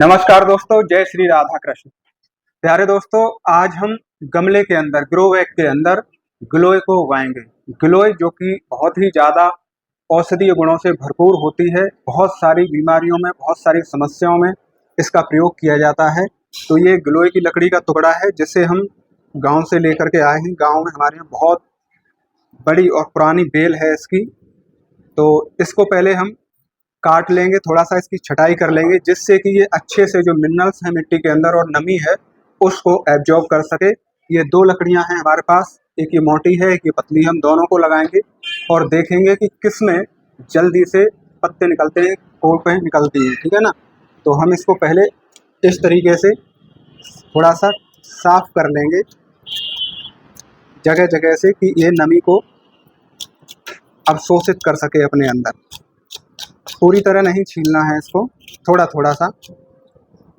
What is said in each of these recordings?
नमस्कार दोस्तों, जय श्री राधा कृष्ण। प्यारे दोस्तों, आज हम गमले के अंदर ग्रो बैग के अंदर गिलोय को उगाएंगे। गिलोय जो कि बहुत ही ज़्यादा औषधीय गुणों से भरपूर होती है। बहुत सारी बीमारियों में, बहुत सारी समस्याओं में इसका प्रयोग किया जाता है। तो ये गिलोय की लकड़ी का टुकड़ा है जिसे हम गांव से लेकर के आए हैं। गांव में हमारे यहाँ बहुत बड़ी और पुरानी बेल है इसकी। तो इसको पहले हम काट लेंगे, थोड़ा सा इसकी छटाई कर लेंगे जिससे कि ये अच्छे से जो मिनरल्स हैं मिट्टी के अंदर और नमी है उसको एब्जॉर्ब कर सके। ये दो लकड़ियां हैं हमारे पास, एक ये मोटी है, एक ये पतली। हम दोनों को लगाएंगे और देखेंगे कि किसमें जल्दी से पत्ते निकलते हैं, कोपें निकलती हैं। ठीक है ना। तो हम इसको पहले इस तरीके से थोड़ा सा साफ कर लेंगे जगह जगह से कि ये नमी को अवशोषित कर सके अपने अंदर। पूरी तरह नहीं छीलना है इसको, थोड़ा थोड़ा सा।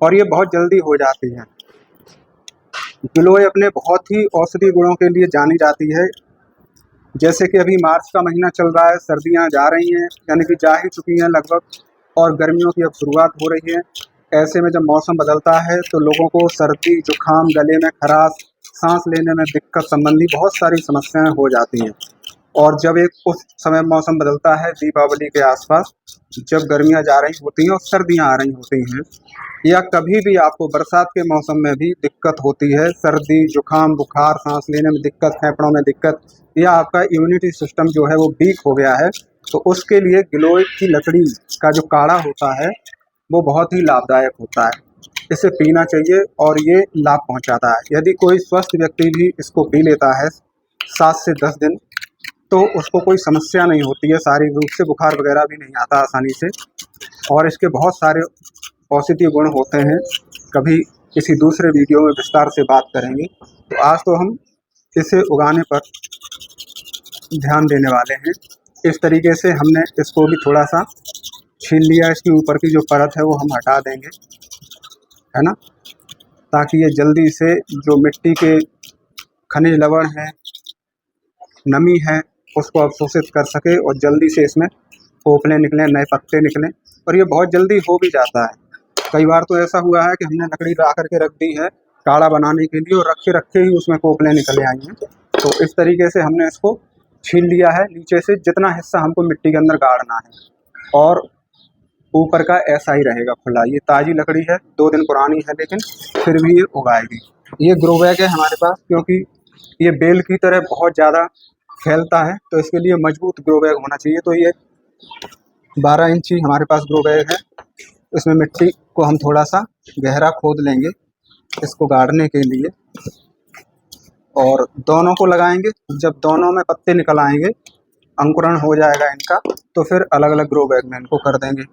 और ये बहुत जल्दी हो जाती है। गिलोय अपने बहुत ही औषधीय गुणों के लिए जानी जाती है। जैसे कि अभी मार्च का महीना चल रहा है, सर्दियां जा रही हैं, यानी कि जा ही चुकी हैं लगभग, और गर्मियों की अब शुरुआत हो रही है। ऐसे में जब मौसम बदलता है तो लोगों को सर्दी, जुकाम, गले में खराश, सांस लेने में दिक्कत संबंधी बहुत सारी समस्याएं हो जाती हैं। और जब एक उस समय मौसम बदलता है दीपावली के आसपास, जब गर्मियां जा रही होती हैं और सर्दियां आ रही होती हैं, या कभी भी आपको बरसात के मौसम में भी दिक्कत होती है, सर्दी, जुकाम, बुखार, सांस लेने में दिक्कत, फेफड़ों में दिक्कत, या आपका इम्यूनिटी सिस्टम जो है वो वीक हो गया है, तो उसके लिए गिलोय की लकड़ी का जो काढ़ा होता है वो बहुत ही लाभदायक होता है। इसे पीना चाहिए और ये लाभ पहुंचाता है। यदि कोई स्वस्थ व्यक्ति भी इसको पी लेता है 7 से 10 दिन, तो उसको कोई समस्या नहीं होती है, शारीरिक रूप से बुखार वगैरह भी नहीं आता आसानी से। और इसके बहुत सारे औषधीय गुण होते हैं, कभी किसी दूसरे वीडियो में विस्तार से बात करेंगे। तो आज तो हम इसे उगाने पर ध्यान देने वाले हैं। इस तरीके से हमने इसको भी थोड़ा सा छील लिया, इसकी ऊपर की जो परत है वो हम हटा देंगे, है ना, ताकि ये जल्दी से जो मिट्टी के खनिज लवण है, नमी है, उसको अवशोषित कर सके और जल्दी से इसमें पोपले निकलें, नए पत्ते निकलें। और ये बहुत जल्दी हो भी जाता है। कई बार तो ऐसा हुआ है कि हमने लकड़ी ला करके रख दी है काढ़ा बनाने के लिए और रखे रखे ही उसमें पोपले निकले आई हैं। तो इस तरीके से हमने इसको छील लिया है। नीचे से जितना हिस्सा हमको मिट्टी के अंदर गाड़ना है, और ऊपर का ऐसा ही रहेगा खुला। ये ताज़ी लकड़ी है, 2 दिन पुरानी है, लेकिन फिर भी ये उगाएगी। ये ग्रो बैग है हमारे पास, क्योंकि ये बेल की तरह बहुत ज़्यादा फैलता है, तो इसके लिए मजबूत ग्रो बैग होना चाहिए। तो ये 12 इंची हमारे पास ग्रो बैग है। इसमें मिट्टी को हम थोड़ा सा गहरा खोद लेंगे इसको गाड़ने के लिए, और दोनों को लगाएंगे। जब दोनों में पत्ते निकल आएंगे, अंकुरण हो जाएगा इनका, तो फिर अलग अलग ग्रो बैग में इनको कर देंगे।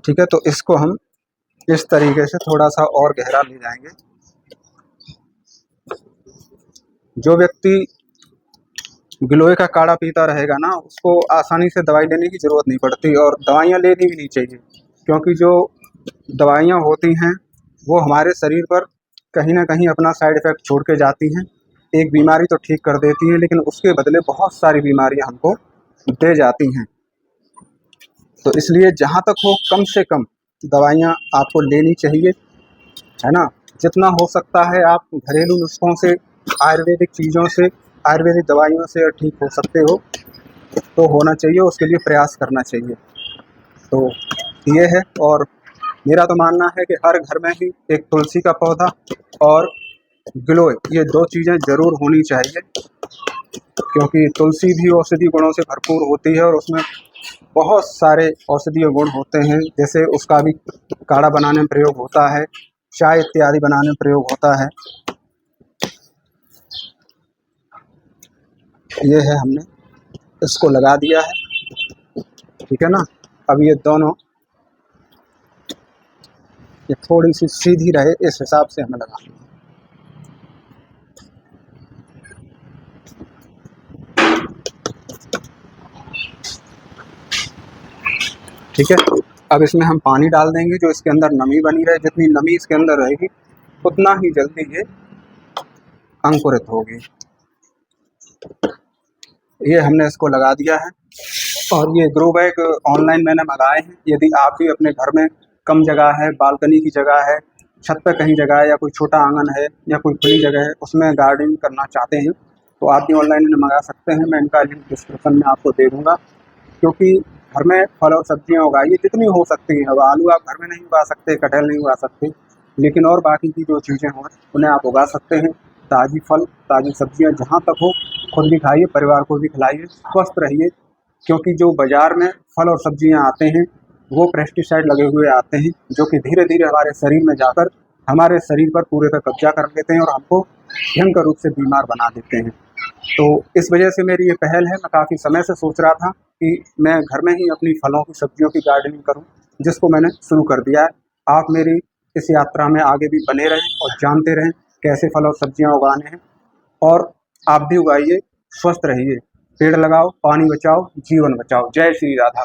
ठीक है। तो इसको हम इस तरीके से थोड़ा सा और गहरा ले जाएंगे। जो व्यक्ति गिलोय का काढ़ा पीता रहेगा ना, उसको आसानी से दवाई लेने की ज़रूरत नहीं पड़ती, और दवाइयाँ लेनी भी नहीं चाहिए, क्योंकि जो दवाइयाँ होती हैं वो हमारे शरीर पर कहीं ना कहीं अपना साइड इफ़ेक्ट छोड़ के जाती हैं। एक बीमारी तो ठीक कर देती हैं, लेकिन उसके बदले बहुत सारी बीमारियाँ हमको दे जाती हैं। तो इसलिए जहाँ तक हो कम से कम दवाइयाँ आपको लेनी चाहिए, है ना। जितना हो सकता है आप घरेलू नुस्खों से, आयुर्वेदिक चीज़ों से, आयुर्वेदिक दवाइयों से ठीक हो सकते हो तो होना चाहिए, उसके लिए प्रयास करना चाहिए। तो ये है। और मेरा तो मानना है कि हर घर में ही एक तुलसी का पौधा और गिलोय, ये 2 चीज़ें ज़रूर होनी चाहिए, क्योंकि तुलसी भी औषधीय गुणों से भरपूर होती है और उसमें बहुत सारे औषधीय गुण होते हैं। जैसे उसका भी काढ़ा बनाने में प्रयोग होता है, चाय इत्यादि बनाने में प्रयोग होता है। ये है, हमने इसको लगा दिया है। ठीक है ना। अब ये दोनों, ये थोड़ी सी सीधी रहे इस हिसाब से हमें लगानी है। ठीक है। अब इसमें हम पानी डाल देंगे, जो इसके अंदर नमी बनी रहे। जितनी नमी इसके अंदर रहेगी उतना ही जल्दी ये अंकुरित होगी। ये हमने इसको लगा दिया है। और ये ग्रो बैग ऑनलाइन मैंने मंगाए हैं। यदि आप भी अपने घर में कम जगह है, बालकनी की जगह है, छत पे कहीं जगह है या कोई छोटा आंगन है या कोई खुली जगह है, उसमें गार्डनिंग करना चाहते हैं तो आप भी ऑनलाइन इन्हें मंगा सकते हैं। मैं इनका लिंक डिस्क्रिप्शन में आपको दे दूँगा। क्योंकि घर में फल और सब्जियाँ उगाइए जितनी हो सकती हैं। अब आलू आप घर में नहीं उगा सकते, कटहल नहीं उगा सकते, लेकिन और बाकी की जो चीज़ें हों उन्हें आप उगा सकते हैं। ताज़ी फल, ताज़ी सब्जियाँ जहाँ तक हो खुद भी खाइए, परिवार को भी खिलाइए, स्वस्थ रहिए। क्योंकि जो बाज़ार में फल और सब्जियाँ आते हैं वो पेस्टिसाइड लगे हुए आते हैं, जो कि धीरे-धीरे हमारे शरीर में जाकर हमारे शरीर पर पूरे पे कब्ज़ा कर लेते हैं और हमको भयंकर रूप से बीमार बना देते हैं। तो इस वजह से मेरी ये पहल है। मैं काफ़ी समय से सोच रहा था कि मैं घर में ही अपनी फलों की, सब्जियों की गार्डनिंग करूँ, जिसको मैंने शुरू कर दिया है। आप मेरी इस यात्रा में आगे भी बने रहें और जानते रहें कैसे फल और सब्जियाँ उगाने हैं। और आप भी उगाइए, स्वस्थ रहिए, पेड़ लगाओ, पानी बचाओ, जीवन बचाओ। जय श्री राधा।